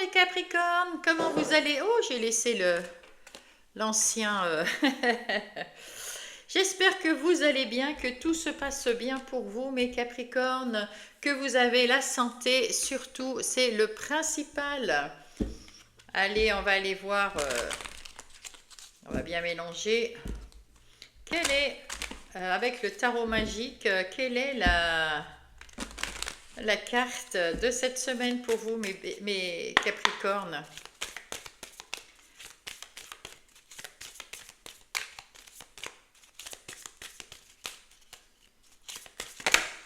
mes Capricornes, comment vous allez? Oh, j'ai laissé l'ancien. J'espère que vous allez bien, que tout se passe bien pour vous, mes Capricornes, que vous avez la santé, surtout, c'est le principal. Allez, on va aller voir, on va bien mélanger. Quelle est, avec le tarot magique, quelle est la carte de cette semaine pour vous, mes Capricornes?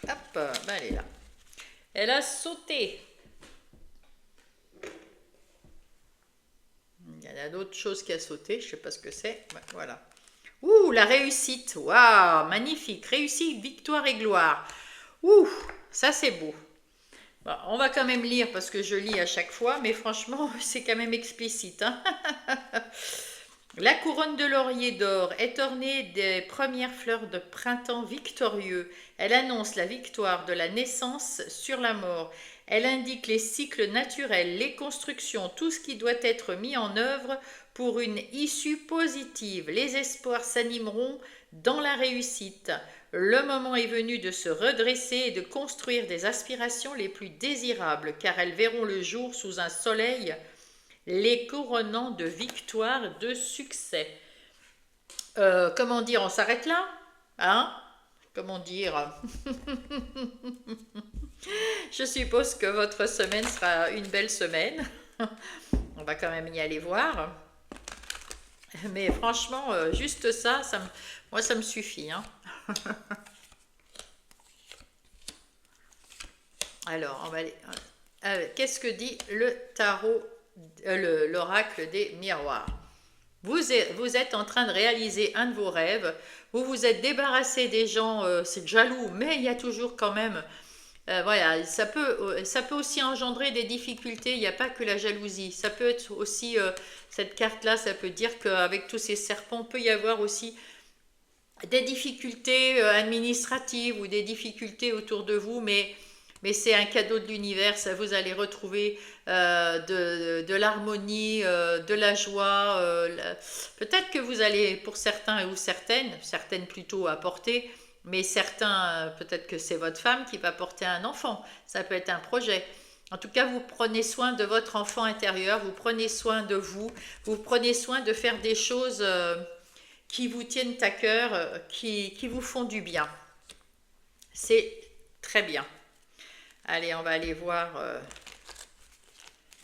Hop, ben elle est là. Elle a sauté. Il y en a d'autres choses qui a sauté, je ne sais pas ce que c'est. Ben, voilà. Ouh, la réussite. Waouh, magnifique. Réussite, victoire et gloire. Ouh, ça c'est beau. Bon, on va quand même lire parce que je lis à chaque fois, mais franchement, c'est quand même explicite, hein. La couronne de laurier d'or est ornée des premières fleurs de printemps victorieux. Elle annonce la victoire de la naissance sur la mort. Elle indique les cycles naturels, les constructions, tout ce qui doit être mis en œuvre pour une issue positive. Les espoirs s'animeront dans la réussite. Le moment est venu de se redresser et de construire des aspirations les plus désirables, car elles verront le jour sous un soleil les couronnant de victoire, de succès. Comment dire, on s'arrête là? Hein? Comment dire? Je suppose que votre semaine sera une belle semaine. On va quand même y aller voir. Mais franchement, juste ça, moi ça me suffit, hein. Alors, on va aller. Qu'est-ce que dit le tarot, l'oracle des miroirs? Vous êtes en train de réaliser un de vos rêves. Vous vous êtes débarrassé des gens, c'est jaloux, mais il y a toujours quand même. Voilà, ça peut aussi engendrer des difficultés. Il n'y a pas que la jalousie. Ça peut être aussi, cette carte-là, ça peut dire qu'avec tous ces serpents, peut y avoir aussi des difficultés administratives ou des difficultés autour de vous, mais c'est un cadeau de l'univers, ça vous allez retrouver de l'harmonie, de la joie. Peut-être que vous allez, pour certains ou certaines plutôt apporter, mais certains, peut-être que c'est votre femme qui va porter un enfant, ça peut être un projet. En tout cas, vous prenez soin de votre enfant intérieur, vous prenez soin de vous, vous prenez soin de faire des choses qui vous tiennent à cœur, qui vous font du bien. C'est très bien. Allez, on va aller voir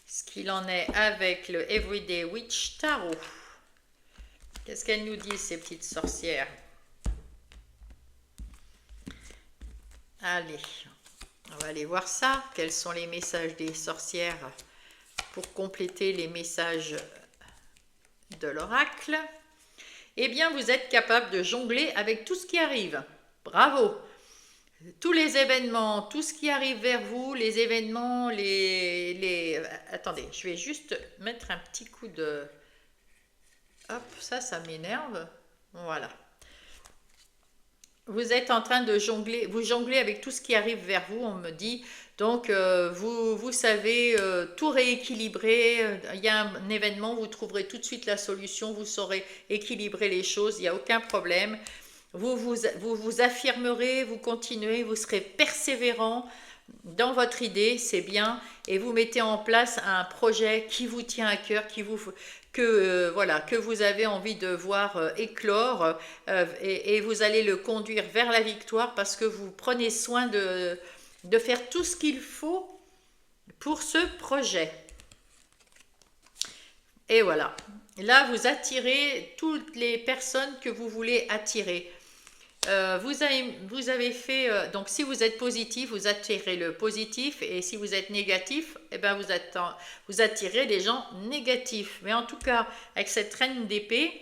ce qu'il en est avec le Everyday Witch Tarot. Qu'est-ce qu'elles nous disent, ces petites sorcières? Allez, on va aller voir ça. Quels sont les messages des sorcières pour compléter les messages de l'oracle? Eh bien, vous êtes capable de jongler avec tout ce qui arrive. Bravo! Tous les événements, tout ce qui arrive vers vous, les événements, Attendez, je vais juste mettre un petit coup de... Hop, ça m'énerve. Voilà. Vous êtes en train de jongler, vous jonglez avec tout ce qui arrive vers vous, on me dit. Donc, vous savez tout rééquilibrer. Il y a un événement, vous trouverez tout de suite la solution, vous saurez équilibrer les choses, il n'y a aucun problème. Vous affirmerez, vous continuez, vous serez persévérant dans votre idée, c'est bien, et vous mettez en place un projet qui vous tient à cœur, voilà, que vous avez envie de voir éclore, et vous allez le conduire vers la victoire parce que vous prenez soin de faire tout ce qu'il faut pour ce projet. Et voilà, là vous attirez toutes les personnes que vous voulez attirer. Vous avez fait, donc si vous êtes positif, vous attirez le positif, et si vous êtes négatif, eh ben vous attirez les gens négatifs. Mais en tout cas, avec cette reine d'épée,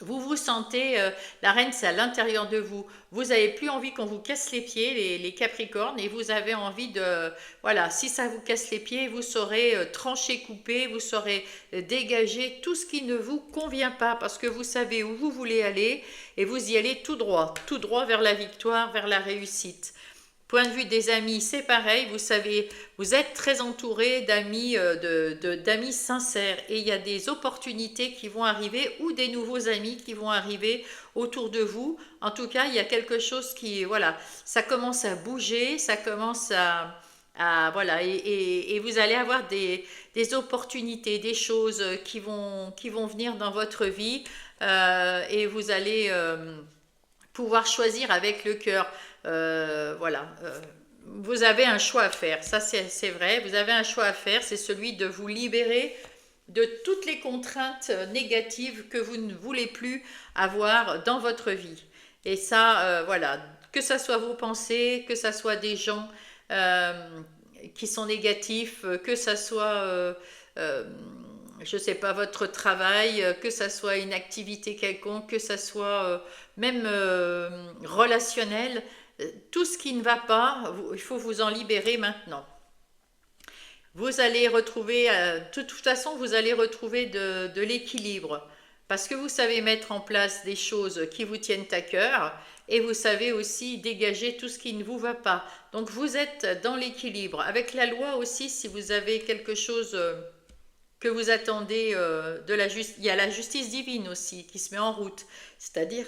vous vous sentez, la reine c'est à l'intérieur de vous, vous n'avez plus envie qu'on vous casse les pieds, les Capricornes, et vous avez envie de, voilà, si ça vous casse les pieds, vous saurez trancher, couper, vous saurez dégager tout ce qui ne vous convient pas, parce que vous savez où vous voulez aller, et vous y allez tout droit vers la victoire, vers la réussite. Point de vue des amis, c'est pareil, vous savez, vous êtes très entouré d'amis d'amis sincères et il y a des opportunités qui vont arriver ou des nouveaux amis qui vont arriver autour de vous. En tout cas, il y a quelque chose qui, voilà, ça commence à bouger, ça commence voilà, et vous allez avoir des opportunités, des choses qui vont venir dans votre vie et vous allez pouvoir choisir avec le cœur. Voilà. Vous avez un choix à faire, ça c'est vrai, vous avez un choix à faire, c'est celui de vous libérer de toutes les contraintes négatives que vous ne voulez plus avoir dans votre vie. Et ça, voilà, que ça soit vos pensées, que ça soit des gens qui sont négatifs, que ça soit je ne sais pas, votre travail, que ça soit une activité quelconque, que ça soit même relationnel, tout ce qui ne va pas, il faut vous en libérer maintenant. Vous allez retrouver, de toute façon, vous allez retrouver de l'équilibre, parce que vous savez mettre en place des choses qui vous tiennent à cœur, et vous savez aussi dégager tout ce qui ne vous va pas. Donc vous êtes dans l'équilibre. Avec la loi aussi, si vous avez quelque chose que vous attendez de la justice, il y a la justice divine aussi qui se met en route, c'est-à-dire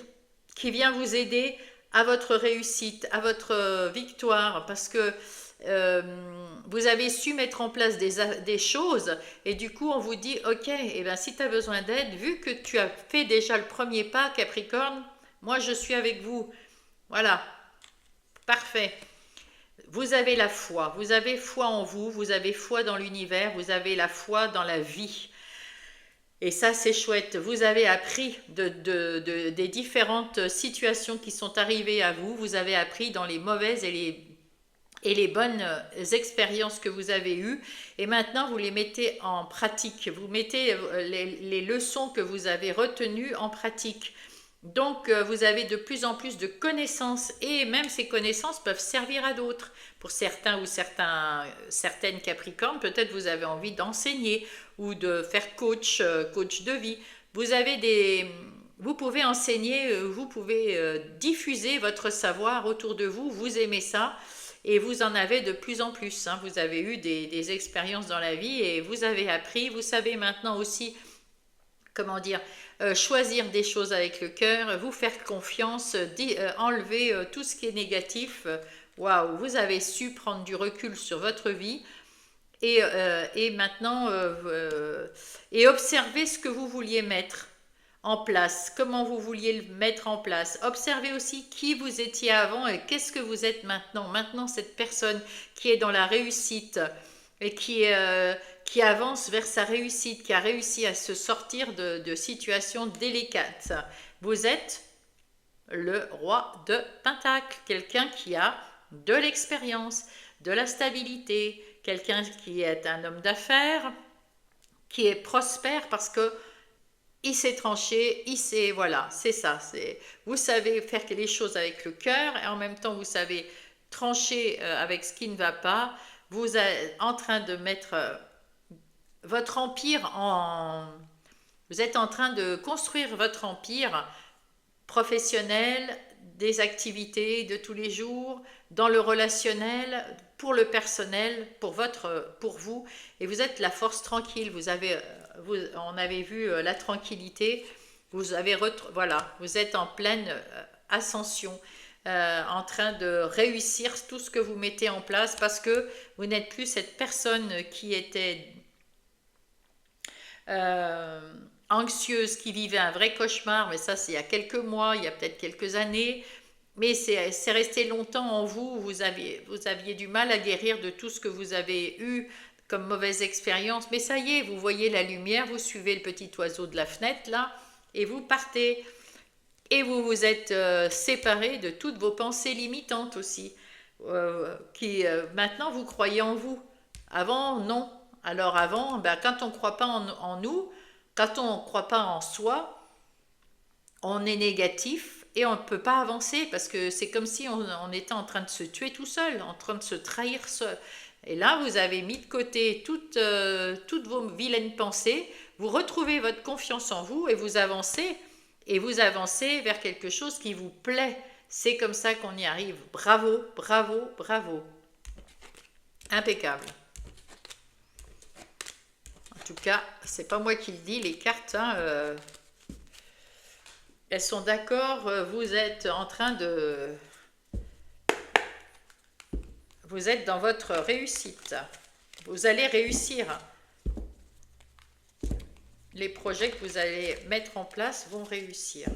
qui vient vous aider à votre réussite, à votre victoire, parce que vous avez su mettre en place des choses et du coup on vous dit ok, eh ben, si tu as besoin d'aide, vu que tu as fait déjà le premier pas Capricorne, moi je suis avec vous, voilà, parfait. Vous avez la foi, vous avez foi en vous, vous avez foi dans l'univers, vous avez la foi dans la vie. Et ça, c'est chouette. Vous avez appris des différentes situations qui sont arrivées à vous. Vous avez appris dans les mauvaises et les bonnes expériences que vous avez eues. Et maintenant, vous les mettez en pratique. Vous mettez les leçons que vous avez retenues en pratique. Donc, vous avez de plus en plus de connaissances et même ces connaissances peuvent servir à d'autres. Pour certains ou certaines Capricornes, peut-être vous avez envie d'enseigner ou de faire coach de vie. Vous pouvez enseigner, vous pouvez diffuser votre savoir autour de vous, vous aimez ça et vous en avez de plus en plus. Hein. Vous avez eu des expériences dans la vie et vous avez appris, vous savez maintenant aussi comment dire, choisir des choses avec le cœur, vous faire confiance, enlever tout ce qui est négatif. Waouh, vous avez su prendre du recul sur votre vie et maintenant et observer ce que vous vouliez mettre en place, comment vous vouliez le mettre en place. Observez aussi qui vous étiez avant et qu'est-ce que vous êtes maintenant. Maintenant, cette personne qui est dans la réussite et qui avance vers sa réussite, qui a réussi à se sortir de situations délicates. Vous êtes le roi de Pentacle, quelqu'un qui a de l'expérience, de la stabilité, quelqu'un qui est un homme d'affaires, qui est prospère parce que il s'est tranché, voilà, c'est ça. Vous savez faire les choses avec le cœur et en même temps vous savez trancher avec ce qui ne va pas. Vous êtes en train de mettre votre empire vous êtes en train de construire votre empire professionnel, des activités de tous les jours, dans le relationnel, pour le personnel, pour vous, et vous êtes la force tranquille. On avait vu la tranquillité. Voilà, vous êtes en pleine ascension, en train de réussir tout ce que vous mettez en place parce que vous n'êtes plus cette personne qui était anxieuse, qui vivait un vrai cauchemar, mais ça c'est il y a quelques mois, il y a peut-être quelques années, mais c'est resté longtemps en vous, vous aviez du mal à guérir de tout ce que vous avez eu comme mauvaise expérience, mais ça y est, vous voyez la lumière, vous suivez le petit oiseau de la fenêtre là, et vous partez, et vous vous êtes séparé de toutes vos pensées limitantes aussi, qui maintenant vous croyez en vous, avant non. Alors avant, quand on ne croit pas en nous, quand on ne croit pas en soi, on est négatif et on ne peut pas avancer parce que c'est comme si on était en train de se tuer tout seul, en train de se trahir seul. Et là, vous avez mis de côté toutes vos vilaines pensées, vous retrouvez votre confiance en vous et vous avancez vers quelque chose qui vous plaît. C'est comme ça qu'on y arrive. Bravo, bravo, bravo. Impeccable. En tout cas, c'est pas moi qui le dis, les cartes, hein, elles sont d'accord. Vous êtes en train de... Vous êtes dans votre réussite. Vous allez réussir. Les projets que vous allez mettre en place vont réussir.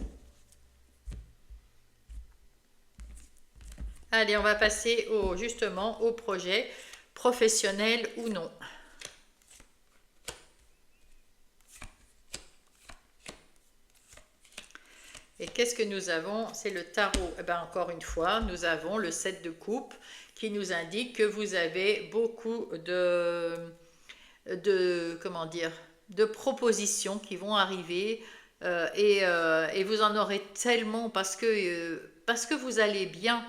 Allez, on va passer justement au projet professionnel ou non. Et qu'est-ce que nous avons? C'est le tarot. Eh bien, encore une fois, nous avons le 7 de coupe qui nous indique que vous avez beaucoup comment dire, de propositions qui vont arriver et vous en aurez tellement parce que vous allez bien,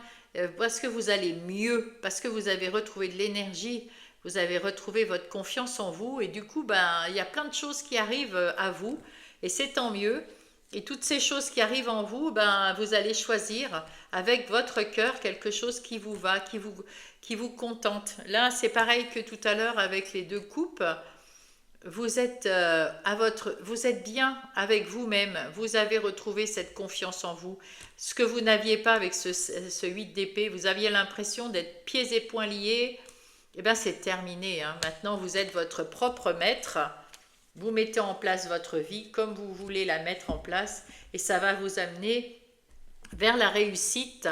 parce que vous allez mieux, parce que vous avez retrouvé de l'énergie, vous avez retrouvé votre confiance en vous et du coup, ben, il y a plein de choses qui arrivent à vous et c'est tant mieux. Et toutes ces choses qui arrivent en vous, ben, vous allez choisir avec votre cœur quelque chose qui vous va, qui vous contente. Là, c'est pareil que tout à l'heure avec les deux coupes. Vous êtes, vous êtes bien avec vous-même. Vous avez retrouvé cette confiance en vous. Ce que vous n'aviez pas avec ce 8 d'épée, vous aviez l'impression d'être pieds et poings liés. Eh bien, c'est terminé, hein. Maintenant, vous êtes votre propre maître. Vous mettez en place votre vie comme vous voulez la mettre en place et ça va vous amener vers la réussite,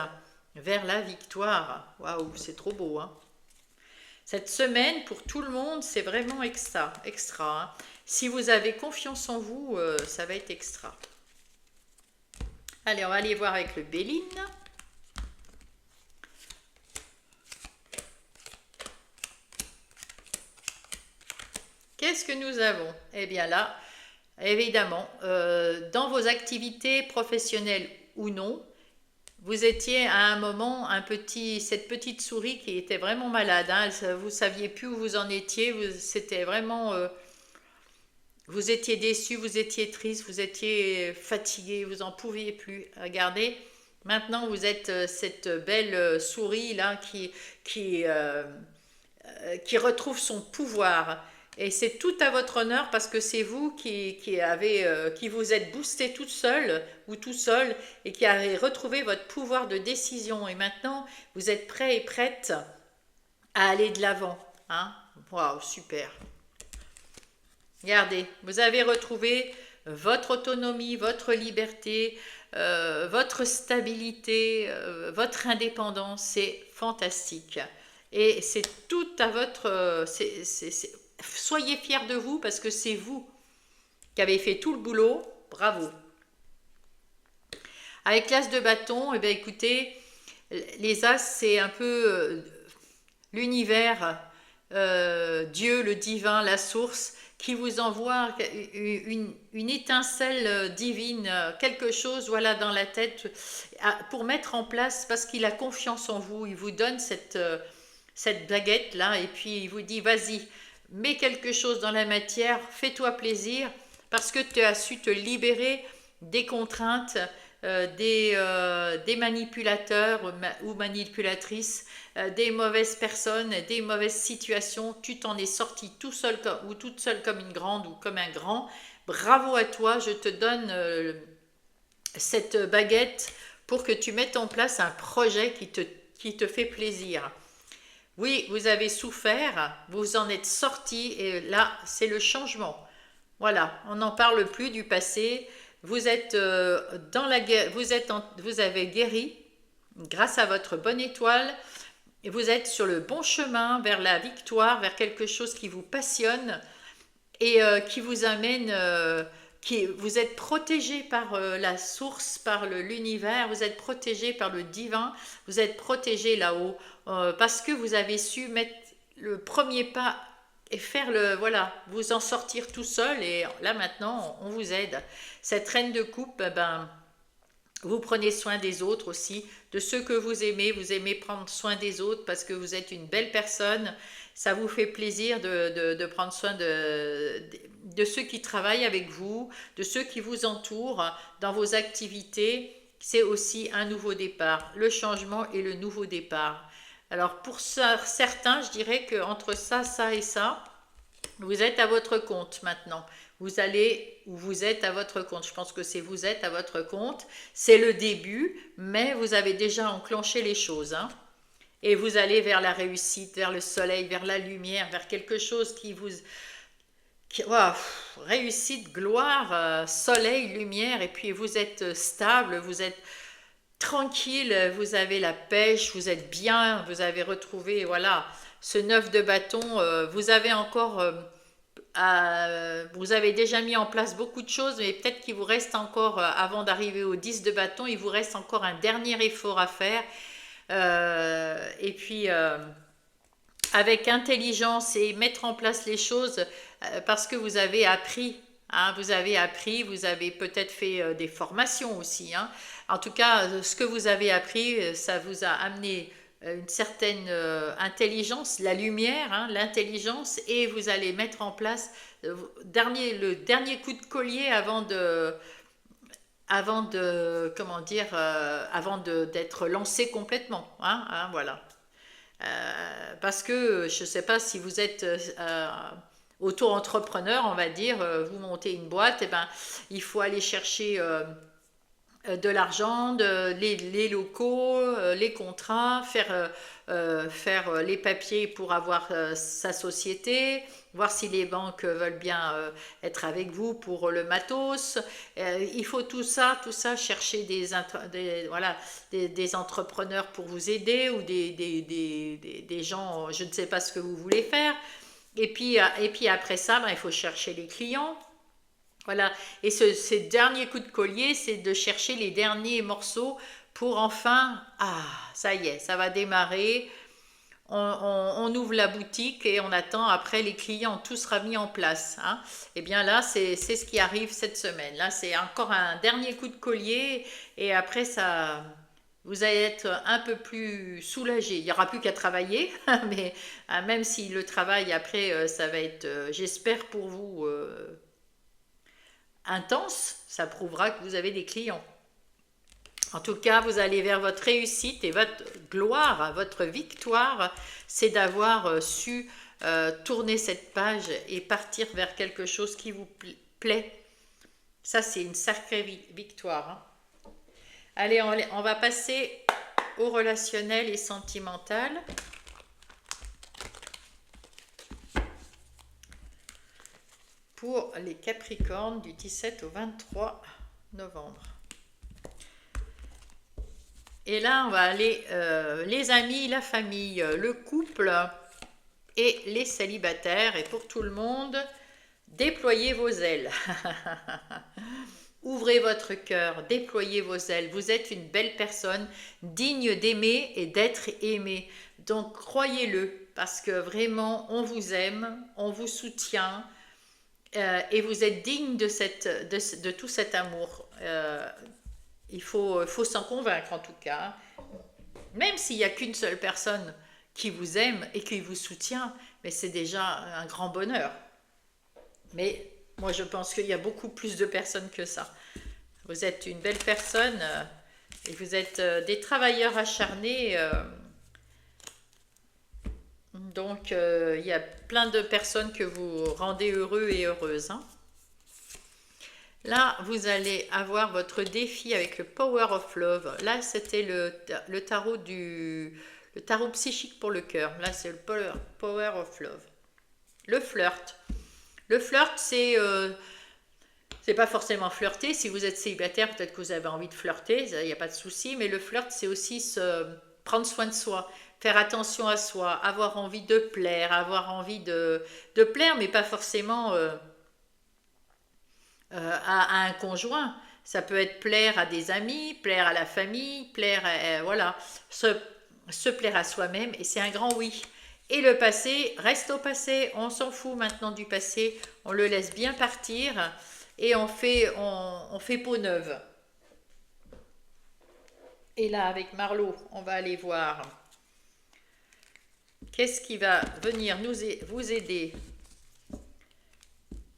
vers la victoire. Waouh, c'est trop beau, hein. Cette semaine, pour tout le monde, c'est vraiment extra, extra, hein. Si vous avez confiance en vous, ça va être extra. Allez, on va aller voir avec le Béline. Qu'est-ce que nous avons? Eh bien là, évidemment, dans vos activités professionnelles ou non, vous étiez à un moment cette petite souris qui était vraiment malade, hein, vous ne saviez plus où vous en étiez, c'était vraiment, vous étiez déçu, vous étiez triste, vous étiez fatigué, vous n'en pouviez plus. Regardez, maintenant vous êtes cette belle souris là qui retrouve son pouvoir. Et c'est tout à votre honneur parce que c'est vous qui vous êtes boosté toute seule ou tout seul et qui avez retrouvé votre pouvoir de décision. Et maintenant, vous êtes prêt et prête à aller de l'avant, hein. Waouh, super. Regardez, vous avez retrouvé votre autonomie, votre liberté, votre stabilité, votre indépendance. C'est fantastique. Et c'est tout à votre... soyez fiers de vous parce que c'est vous qui avez fait tout le boulot. Bravo. Avec l'as de bâton, eh bien, écoutez, les as, c'est un peu l'univers, Dieu, le divin, la source, qui vous envoie une étincelle divine, quelque chose voilà, dans la tête pour mettre en place, parce qu'il a confiance en vous. Il vous donne cette baguette-là et puis il vous dit, vas-y, mets quelque chose dans la matière, fais-toi plaisir, parce que tu as su te libérer des contraintes, des manipulateurs ou manipulatrices, des mauvaises personnes, des mauvaises situations. Tu t'en es sorti tout seul ou toute seule comme une grande ou comme un grand. Bravo à toi, je te donne cette baguette pour que tu mettes en place un projet qui te fait plaisir. Oui, vous avez souffert, vous en êtes sorti et là, c'est le changement. Voilà, on n'en parle plus du passé. Vous êtes dans la guerre, vous avez guéri grâce à votre bonne étoile. Et vous êtes sur le bon chemin vers la victoire, vers quelque chose qui vous passionne et qui vous amène, vous êtes protégé par la source, par l'univers, vous êtes protégé par le divin, vous êtes protégé là-haut parce que vous avez su mettre le premier pas et voilà, vous en sortir tout seul et là maintenant on vous aide. Cette reine de coupe, ben, vous prenez soin des autres aussi, de ceux que vous aimez prendre soin des autres parce que vous êtes une belle personne, ça vous fait plaisir de prendre soin de ceux qui travaillent avec vous, de ceux qui vous entourent dans vos activités. c'est aussi un nouveau départ, le changement et le nouveau départ. Alors pour certains, je dirais que entre ça, ça et ça, vous êtes à votre compte maintenant. Vous allez ou vous êtes à votre compte. Je pense que c'est vous êtes à votre compte. C'est le début, mais vous avez déjà enclenché les choses, hein. Et vous allez vers la réussite, vers le soleil, vers la lumière, vers quelque chose qui vous... réussite, gloire, soleil, lumière, et puis vous êtes stable, vous êtes tranquille, vous avez la pêche, vous êtes bien, vous avez retrouvé, voilà, ce 9 de bâton, vous avez encore... vous avez déjà mis en place beaucoup de choses, mais peut-être qu'il vous reste encore, avant d'arriver au 10 de bâton, il vous reste encore un dernier effort à faire. Et puis, avec intelligence et mettre en place les choses, parce que vous avez appris. Hein, vous avez peut-être fait des formations aussi. Hein. En tout cas, ce que vous avez appris, ça vous a amené une certaine intelligence, la lumière, hein, l'intelligence, et vous allez mettre en place le dernier coup de collier comment dire, d'être lancé complètement. Hein, hein, voilà. Parce que je ne sais pas si vous êtes auto-entrepreneur, on va dire, vous montez une boîte, et ben, il faut aller chercher de l'argent, les locaux, les contrats, faire les papiers pour avoir sa société, voir si les banques veulent bien être avec vous pour le matos. Il faut tout ça, chercher voilà, des entrepreneurs pour vous aider ou des gens, je ne sais pas ce que vous voulez faire. Et puis après ça, ben, il faut chercher les clients. Voilà, et ces derniers coups de collier, c'est de chercher les derniers morceaux pour enfin, ça y est, ça va démarrer, on ouvre la boutique et on attend après les clients, tout sera mis en place. Hein. Et bien là, c'est ce qui arrive cette semaine. Là, c'est encore un dernier coup de collier et après, ça, vous allez être un peu plus soulagé. Il n'y aura plus qu'à travailler, mais même si le travail après, ça va être, j'espère pour vous, intense, ça prouvera que vous avez des clients. En tout cas, vous allez vers votre réussite et votre gloire, votre victoire, c'est d'avoir su tourner cette page et partir vers quelque chose qui vous plaît. Ça, c'est une sacrée victoire. Hein. Allez, on va passer au relationnel et sentimental. Pour les Capricornes du 17 au 23 novembre. Et là, on va aller les amis, la famille, le couple et les célibataires. Et pour tout le monde, déployez vos ailes. Ouvrez votre cœur, déployez vos ailes. Vous êtes une belle personne, digne d'aimer et d'être aimé. Donc, croyez-le, parce que vraiment, on vous aime, on vous soutient. Et vous êtes digne de tout cet amour. Il faut s'en convaincre en tout cas. Même s'il n'y a qu'une seule personne qui vous aime et qui vous soutient, mais c'est déjà un grand bonheur. Mais moi je pense qu'il y a beaucoup plus de personnes que ça. Vous êtes une belle personne et vous êtes des travailleurs acharnés. Donc, il y a plein de personnes que vous rendez heureux et heureuses. Hein. Là, vous allez avoir votre défi avec le Power of Love. Là, c'était le tarot le tarot psychique pour le cœur. Là, c'est le Power of Love. Le flirt. Le flirt, c'est pas forcément flirter. Si vous êtes célibataire, peut-être que vous avez envie de flirter. Il n'y a pas de souci. Mais le flirt, c'est aussi prendre soin de soi. Faire attention à soi, avoir envie de plaire, avoir envie de plaire, mais pas forcément à un conjoint. Ça peut être plaire à des amis, plaire à la famille, plaire voilà, se plaire à soi-même, et c'est un grand oui. Et le passé reste au passé, on s'en fout maintenant du passé, on le laisse bien partir et on fait peau neuve. Et là, avec Marlo, on va aller voir qu'est-ce qui va venir vous aider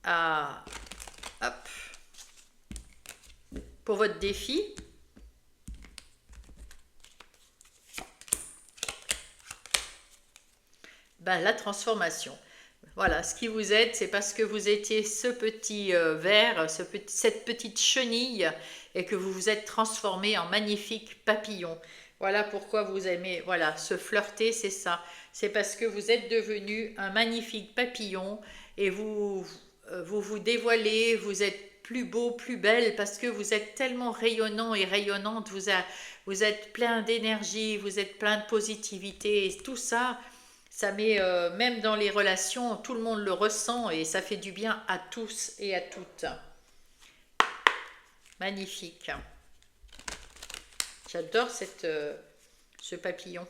à... Hop, pour votre défi. ben, la transformation. Voilà, ce qui vous aide, c'est parce que vous étiez ce petit ver, cette petite chenille, et que vous vous êtes transformé en magnifique papillon. Voilà pourquoi vous aimez, voilà, se flirter, c'est ça. C'est parce que vous êtes devenu un magnifique papillon et vous dévoilez, vous êtes plus beau, plus belle, parce que vous êtes tellement rayonnant et rayonnante, vous êtes plein d'énergie, vous êtes plein de positivité, et tout ça, ça met, même dans les relations, tout le monde le ressent et ça fait du bien à tous et à toutes. Magnifique. J'adore ce papillon.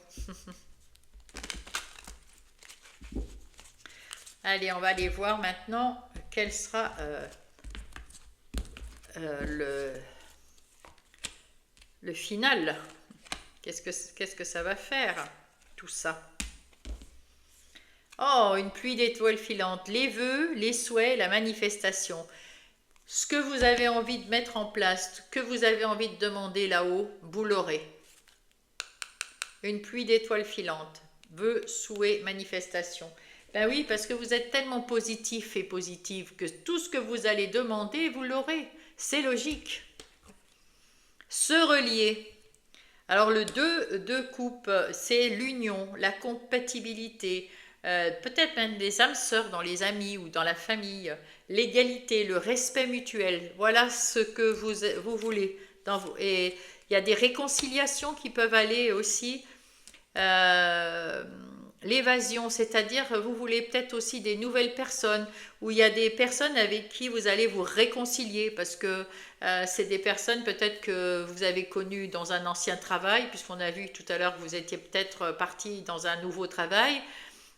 Allez, on va aller voir maintenant quel sera le final. Qu'est-ce que ça va faire, tout ça? Oh, une pluie d'étoiles filantes. Les vœux, les souhaits, la manifestation. Ce que vous avez envie de mettre en place, ce que vous avez envie de demander là-haut, vous l'aurez. Une pluie d'étoiles filantes. Vœux, souhaits, manifestation. Ben oui, parce que vous êtes tellement positif et positive que tout ce que vous allez demander, vous l'aurez. C'est logique. Se relier. Alors le 2 coupes, c'est l'union, la compatibilité, peut-être même des âmes sœurs dans les amis ou dans la famille, l'égalité, le respect mutuel. Voilà ce que vous voulez. Et il y a des réconciliations qui peuvent aller aussi. L'évasion, c'est-à-dire vous voulez peut-être aussi des nouvelles personnes, où il y a des personnes avec qui vous allez vous réconcilier, parce que c'est des personnes peut-être que vous avez connues dans un ancien travail, puisqu'on a vu tout à l'heure que vous étiez peut-être parti dans un nouveau travail,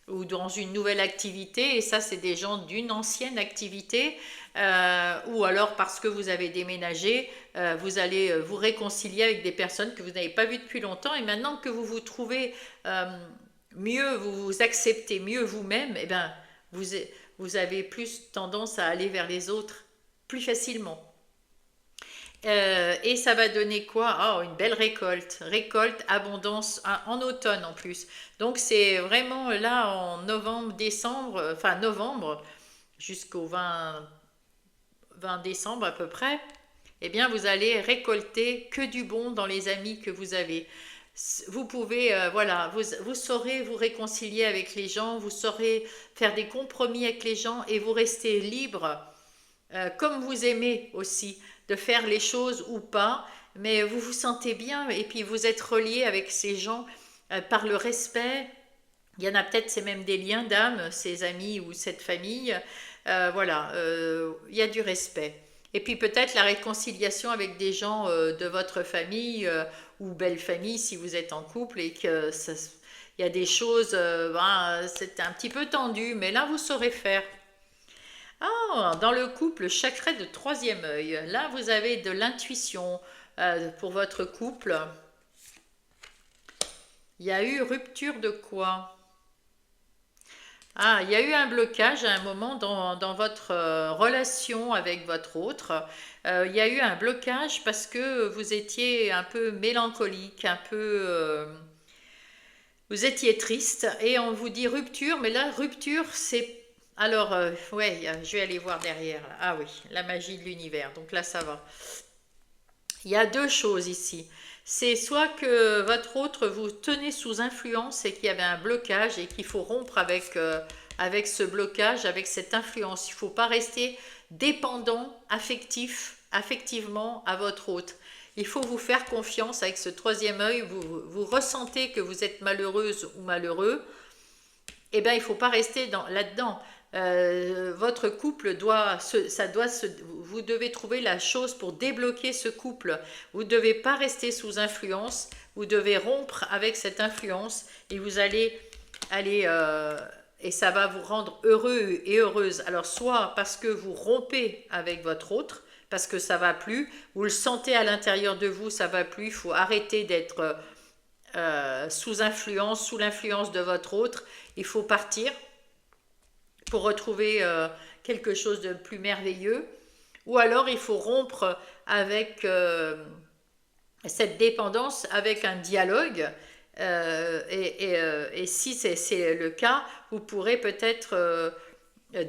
ou dans une nouvelle activité, et ça c'est des gens d'une ancienne activité, ou alors parce que vous avez déménagé, vous allez vous réconcilier avec des personnes que vous n'avez pas vues depuis longtemps, et maintenant que vous vous trouvez mieux, vous vous acceptez mieux vous-même, eh ben, vous avez plus tendance à aller vers les autres plus facilement. Et ça va donner quoi? Oh, une belle récolte. Récolte, abondance en automne en plus. Donc c'est vraiment là en novembre, décembre, enfin novembre jusqu'au 20 décembre à peu près. Eh bien vous allez récolter que du bon dans les amis que vous avez. Vous pouvez, voilà, vous saurez vous réconcilier avec les gens, vous saurez faire des compromis avec les gens et vous restez libre, comme vous aimez aussi, de faire les choses ou pas, mais vous vous sentez bien et puis vous êtes relié avec ces gens par le respect. Il y en a peut-être, c'est même des liens d'âme, ces amis ou cette famille. Voilà, il y a du respect. Et puis peut-être la réconciliation avec des gens de votre famille ou belle famille si vous êtes en couple et que il y a des choses, c'est un petit peu tendu, mais là vous saurez faire. Ah, dans le couple, chakra de troisième œil. Là, vous avez de l'intuition pour votre couple. Il y a eu rupture de quoi? Ah, il y a eu un blocage à un moment dans votre relation avec votre autre. Il y a eu un blocage parce que vous étiez un peu mélancolique, un peu... vous étiez triste et on vous dit rupture, mais là, rupture, c'est... Alors, ouais, je vais aller voir derrière. Là. Ah oui, la magie de l'univers. Donc là, ça va. Il y a deux choses ici. C'est soit que votre autre vous tenez sous influence et qu'il y avait un blocage et qu'il faut rompre avec ce blocage, avec cette influence. Il ne faut pas rester dépendant affectivement à votre autre. Il faut vous faire confiance avec ce troisième œil. Vous ressentez que vous êtes malheureuse ou malheureux. Eh bien, il ne faut pas rester là-dedans. Votre couple vous devez trouver la chose pour débloquer ce couple. Vous ne devez pas rester sous influence, vous devez rompre avec cette influence et vous allez aller et ça va vous rendre heureux et heureuse. Alors soit parce que vous rompez avec votre autre, parce que ça va plus, vous le sentez à l'intérieur de vous, ça va plus, il faut arrêter d'être sous l'influence de votre autre, il faut partir pour retrouver quelque chose de plus merveilleux, ou alors il faut rompre avec cette dépendance, avec un dialogue, Et si c'est le cas, vous pourrez peut-être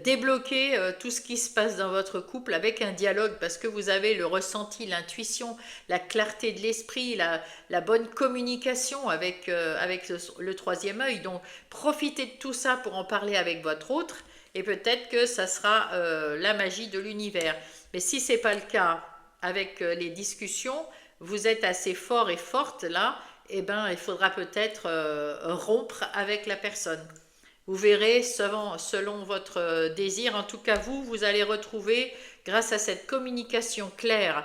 débloquer tout ce qui se passe dans votre couple avec un dialogue, parce que vous avez le ressenti, l'intuition, la clarté de l'esprit, la bonne communication avec le troisième œil. Donc profitez de tout ça pour en parler avec votre autre, et peut-être que ça sera la magie de l'univers. Mais si c'est pas le cas avec les discussions, vous êtes assez fort et forte là, eh ben il faudra peut-être rompre avec la personne. Vous verrez selon votre désir. En tout cas, vous allez retrouver, grâce à cette communication claire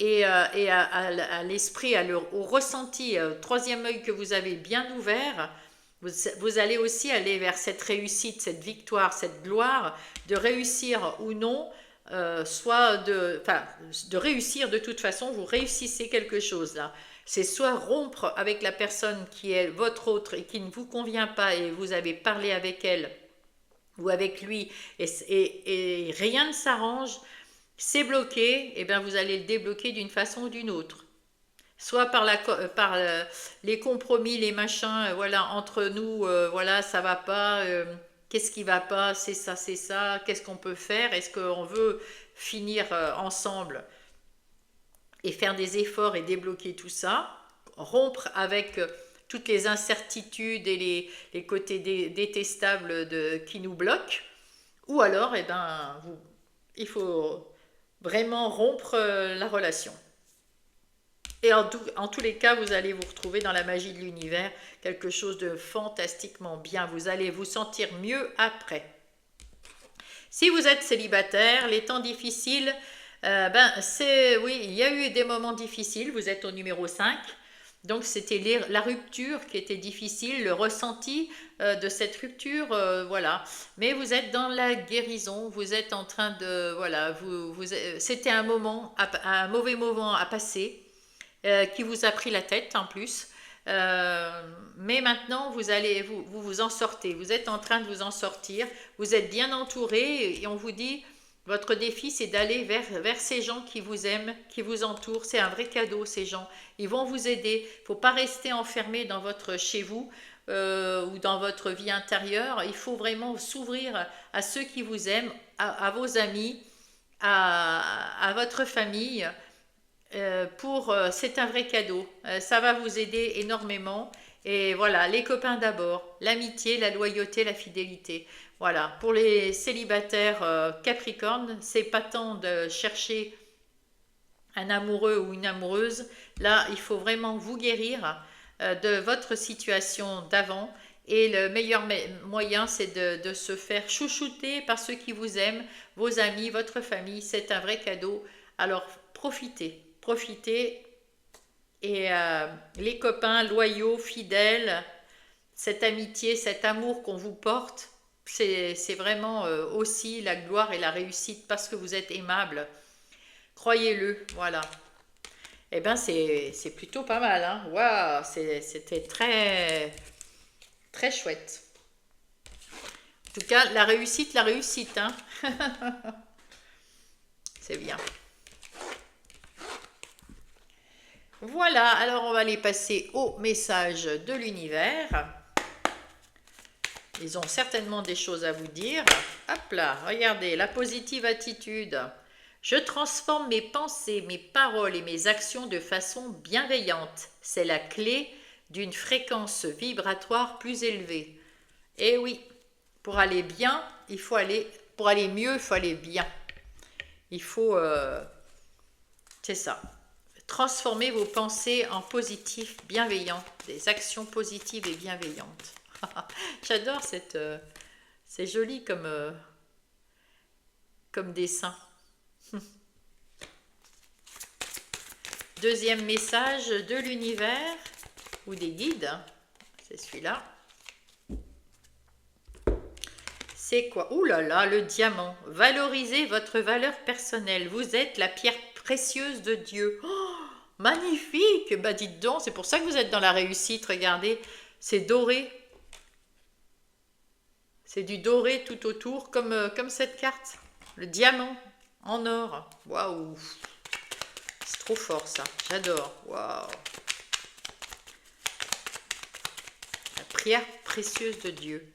et à l'esprit, au ressenti, au troisième œil que vous avez bien ouvert, vous allez aussi aller vers cette réussite, cette victoire, cette gloire, de réussir ou non, de réussir de toute façon, vous réussissez quelque chose là. C'est soit rompre avec la personne qui est votre autre et qui ne vous convient pas et vous avez parlé avec elle ou avec lui et rien ne s'arrange, c'est bloqué, et bien vous allez le débloquer d'une façon ou d'une autre. Soit par les compromis, les machins, voilà, entre nous, voilà, ça va pas, qu'est-ce qui va pas, c'est ça, qu'est-ce qu'on peut faire, est-ce qu'on veut finir ensemble et faire des efforts et débloquer tout ça, rompre avec toutes les incertitudes et les côtés détestables qui nous bloquent, ou alors, il faut vraiment rompre la relation. Et en tous les cas, vous allez vous retrouver dans la magie de l'univers, quelque chose de fantastiquement bien. Vous allez vous sentir mieux après. Si vous êtes célibataire, les temps difficiles, oui, il y a eu des moments difficiles, vous êtes au numéro 5, donc c'était la rupture qui était difficile, le ressenti de cette rupture, voilà. Mais vous êtes dans la guérison, vous êtes en train de, voilà, c'était un mauvais moment à passer, qui vous a pris la tête en plus. Mais maintenant, vous en sortez, vous êtes en train de vous en sortir, vous êtes bien entouré et on vous dit, votre défi, c'est d'aller vers ces gens qui vous aiment, qui vous entourent. C'est un vrai cadeau, ces gens. Ils vont vous aider. Il ne faut pas rester enfermé chez vous ou dans votre vie intérieure. Il faut vraiment s'ouvrir à ceux qui vous aiment, à vos amis, à votre famille. C'est un vrai cadeau. Ça va vous aider énormément. Et voilà, les copains d'abord, l'amitié, la loyauté, la fidélité. Voilà, pour les célibataires Capricorne, c'est pas temps de chercher un amoureux ou une amoureuse. Là, il faut vraiment vous guérir de votre situation d'avant. Et le meilleur moyen, c'est de se faire chouchouter par ceux qui vous aiment, vos amis, votre famille. C'est un vrai cadeau. Alors, profitez. Et les copains loyaux, fidèles, cette amitié, cet amour qu'on vous porte, c'est vraiment aussi la gloire et la réussite parce que vous êtes aimable. Croyez-le, voilà. Eh bien, c'est plutôt pas mal, hein. Waouh, c'était très, très chouette. En tout cas, la réussite, hein. C'est bien. Voilà, alors on va aller passer au message de l'univers. Ils ont certainement des choses à vous dire. Hop là, regardez, la positive attitude. Je transforme mes pensées, mes paroles et mes actions de façon bienveillante. C'est la clé d'une fréquence vibratoire plus élevée. Et oui, pour aller bien, pour aller mieux, il faut aller bien. Il faut, c'est ça. Transformer vos pensées en positif, bienveillant, des actions positives et bienveillantes. J'adore c'est joli comme dessin. Deuxième message de l'univers ou des guides, c'est celui-là. C'est quoi? Ouh là là, le diamant. Valorisez votre valeur personnelle. Vous êtes la pierre précieuse de Dieu. Oh, magnifique! Bah dites donc, c'est pour ça que vous êtes dans la réussite. Regardez, c'est doré. C'est du doré tout autour, comme cette carte. Le diamant en or. Waouh! C'est trop fort ça. J'adore. Waouh! pierre précieuse de Dieu.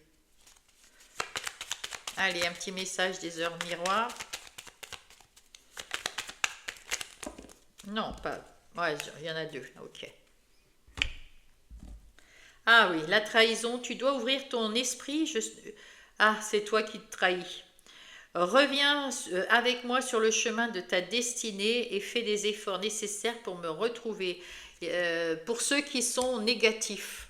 Allez, un petit message des heures miroirs. Non, pas... Ouais, il y en a deux, ok. Ah oui, la trahison, tu dois ouvrir ton esprit. Ah, c'est toi qui te trahis. Reviens avec moi sur le chemin de ta destinée et fais des efforts nécessaires pour me retrouver. Pour ceux qui sont négatifs.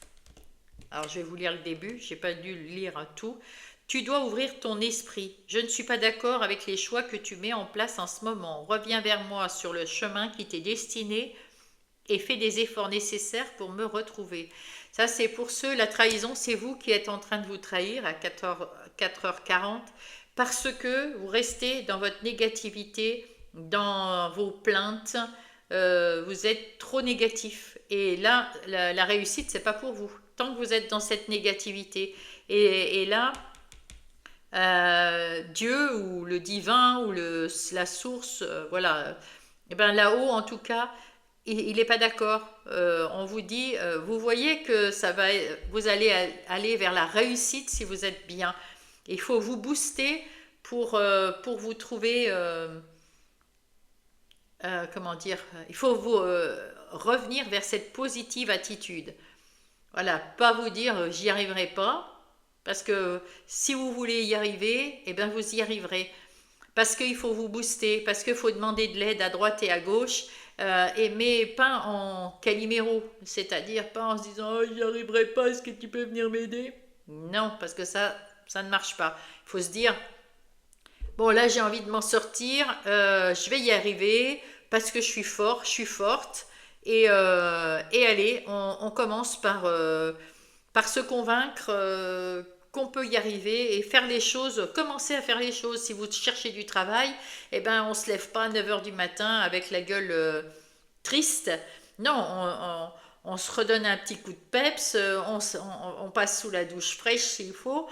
Alors, je vais vous lire le début, je n'ai pas dû lire tout. Tu dois ouvrir ton esprit. Je ne suis pas d'accord avec les choix que tu mets en place en ce moment. Reviens vers moi sur le chemin qui t'est destiné et fais des efforts nécessaires pour me retrouver. Ça, c'est pour ceux, la trahison, c'est vous qui êtes en train de vous trahir à 4h40 parce que vous restez dans votre négativité, dans vos plaintes, vous êtes trop négatif. Et là, la réussite, c'est pas pour vous. Tant que vous êtes dans cette négativité. Et là, Dieu ou le divin ou la source, voilà. Et ben là-haut, en tout cas, il n'est pas d'accord. On vous dit, vous voyez que vous allez aller vers la réussite si vous êtes bien. Il faut vous booster pour vous trouver, comment dire, il faut vous revenir vers cette positive attitude. Voilà, pas vous dire j'y arriverai pas, parce que si vous voulez y arriver, eh bien vous y arriverez. Parce qu'il faut vous booster, parce qu'il faut demander de l'aide à droite et à gauche, mais pas en caliméro, c'est-à-dire pas en se disant oh, j'y arriverai pas, est-ce que tu peux venir m'aider? Non, parce que ça ne marche pas. Il faut se dire bon là j'ai envie de m'en sortir, je vais y arriver parce que je suis fort, je suis forte. Et allez, on commence par se convaincre qu'on peut y arriver et faire les choses, commencer à faire les choses. Si vous cherchez du travail, eh ben, on ne se lève pas à 9 h du matin avec la gueule triste. Non, on se redonne un petit coup de peps, on passe sous la douche fraîche s'il faut,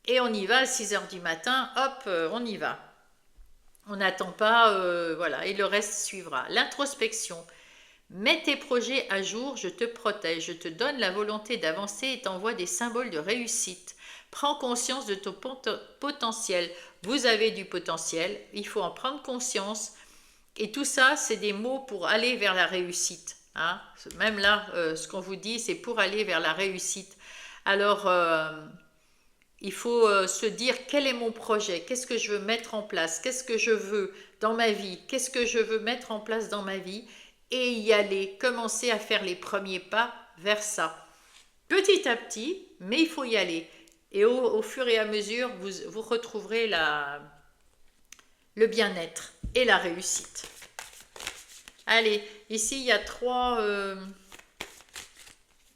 et on y va à 6 h du matin, hop, on y va. On n'attend pas, voilà, et le reste suivra. L'introspection. Mets tes projets à jour, je te protège, je te donne la volonté d'avancer et t'envoie des symboles de réussite. Prends conscience de ton potentiel. Vous avez du potentiel, il faut en prendre conscience. Et tout ça, c'est des mots pour aller vers la réussite. Hein. Même là, ce qu'on vous dit, c'est pour aller vers la réussite. Alors, il faut se dire quel est mon projet, qu'est-ce que je veux mettre en place, qu'est-ce que je veux dans ma vie, qu'est-ce que je veux mettre en place dans ma vie et y aller, commencer à faire les premiers pas vers ça. Petit à petit, mais il faut y aller. Et au fur et à mesure, vous retrouverez le bien-être et la réussite. Allez, ici il y a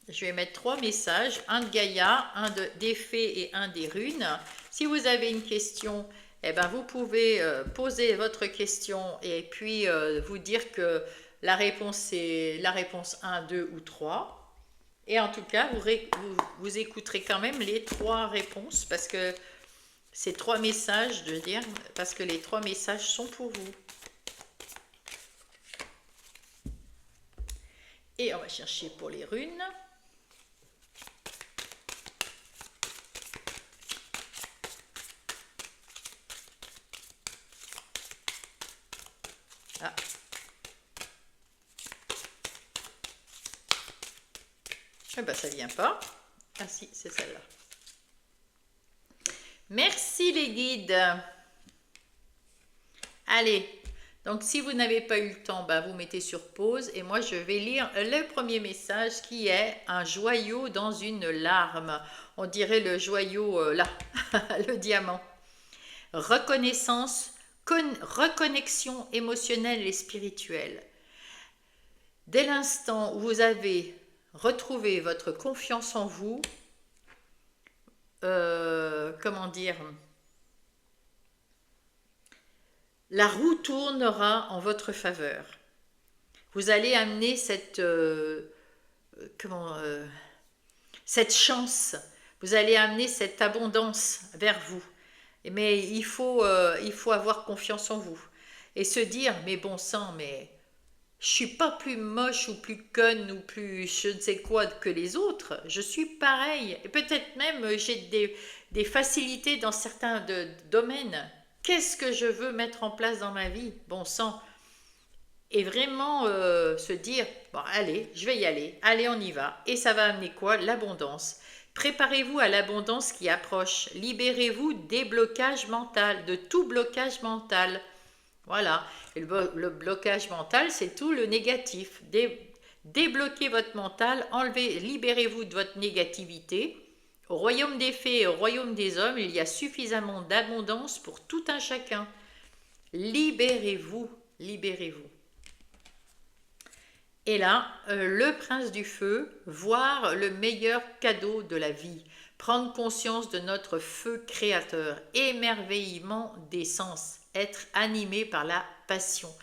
je vais mettre 3 messages, un de Gaïa, un des fées et un des runes. Si vous avez une question, eh ben vous pouvez poser votre question et puis vous dire que la réponse est la réponse 1, 2 ou 3. Et en tout cas, vous écouterez quand même les 3 réponses parce que c'est 3 messages, je veux dire, parce que les 3 messages sont pour vous. Et on va chercher pour les runes. Ah. Eh ben, ça vient pas. Ah si, c'est celle-là. Merci les guides. Allez, donc si vous n'avez pas eu le temps, ben, vous mettez sur pause et moi je vais lire le premier message qui est un joyau dans une larme. On dirait le joyau là, le diamant. Reconnaissance, reconnexion émotionnelle et spirituelle. Dès l'instant où vous avez retrouvé votre confiance en vous, comment dire, la roue tournera en votre faveur. Vous allez amener cette chance, vous allez amener cette abondance vers vous. Mais il faut avoir confiance en vous et se dire, mais bon sang, mais Je suis pas plus moche ou plus conne ou plus je ne sais quoi que les autres. Je suis pareil. Et peut-être même j'ai des facilités dans certains domaines. Qu'est-ce que je veux mettre en place dans ma vie? Bon sang. Et vraiment se dire, bon allez, je vais y aller. Allez, on y va. Et ça va amener quoi? L'abondance. Préparez-vous à l'abondance qui approche. Libérez-vous des blocages mentaux, de tout blocage mental. Voilà. Et le blocage mental, c'est tout le négatif. Débloquez votre mental, enlevez, libérez-vous de votre négativité. Au royaume des fées et au royaume des hommes, il y a suffisamment d'abondance pour tout un chacun. Libérez-vous, libérez-vous. Et là, le prince du feu, voir le meilleur cadeau de la vie, prendre conscience de notre feu créateur, émerveillement des sens, être animé par la passion.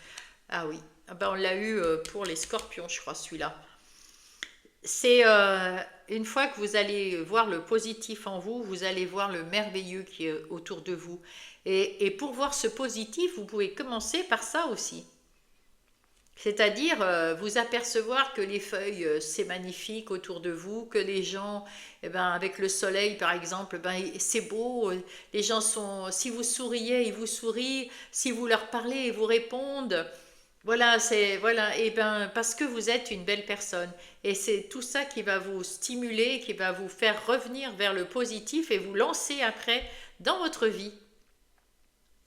Ah oui, ah ben on l'a eu pour les scorpions, je crois, celui-là. C'est une fois que vous allez voir le positif en vous, vous allez voir le merveilleux qui est autour de vous. Et pour voir ce positif, vous pouvez commencer par ça aussi. C'est-à-dire vous apercevoir que les feuilles, c'est magnifique autour de vous, que les gens, eh ben, avec le soleil par exemple, ben, c'est beau, les gens sont, si vous souriez, ils vous sourient, si vous leur parlez, ils vous répondent. Voilà, c'est, voilà, et ben, parce que vous êtes une belle personne. Et c'est tout ça qui va vous stimuler, qui va vous faire revenir vers le positif et vous lancer après dans votre vie.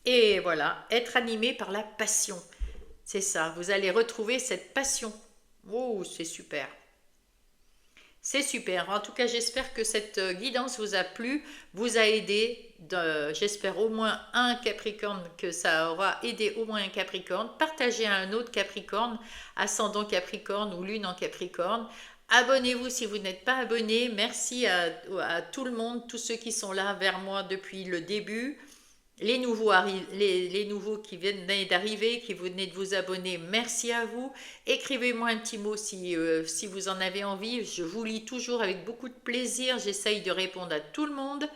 Et voilà, être animé par la passion. C'est ça, vous allez retrouver cette passion. Oh, c'est super. C'est super. En tout cas, j'espère que cette guidance vous a plu, vous a aidé. J'espère au moins un Capricorne, que ça aura aidé au moins un Capricorne. Partagez à un autre Capricorne, ascendant Capricorne ou lune en Capricorne. Abonnez-vous si vous n'êtes pas abonné. Merci à tout le monde, tous ceux qui sont là vers moi depuis le début. Les nouveaux qui viennent d'arriver, qui venaient de vous abonner, merci à vous. Écrivez-moi un petit mot si vous en avez envie. Je vous lis toujours avec beaucoup de plaisir. J'essaye de répondre à tout le monde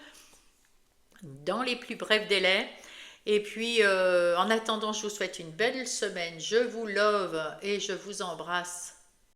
dans les plus brefs délais. Et puis, en attendant, je vous souhaite une belle semaine. Je vous love et je vous embrasse.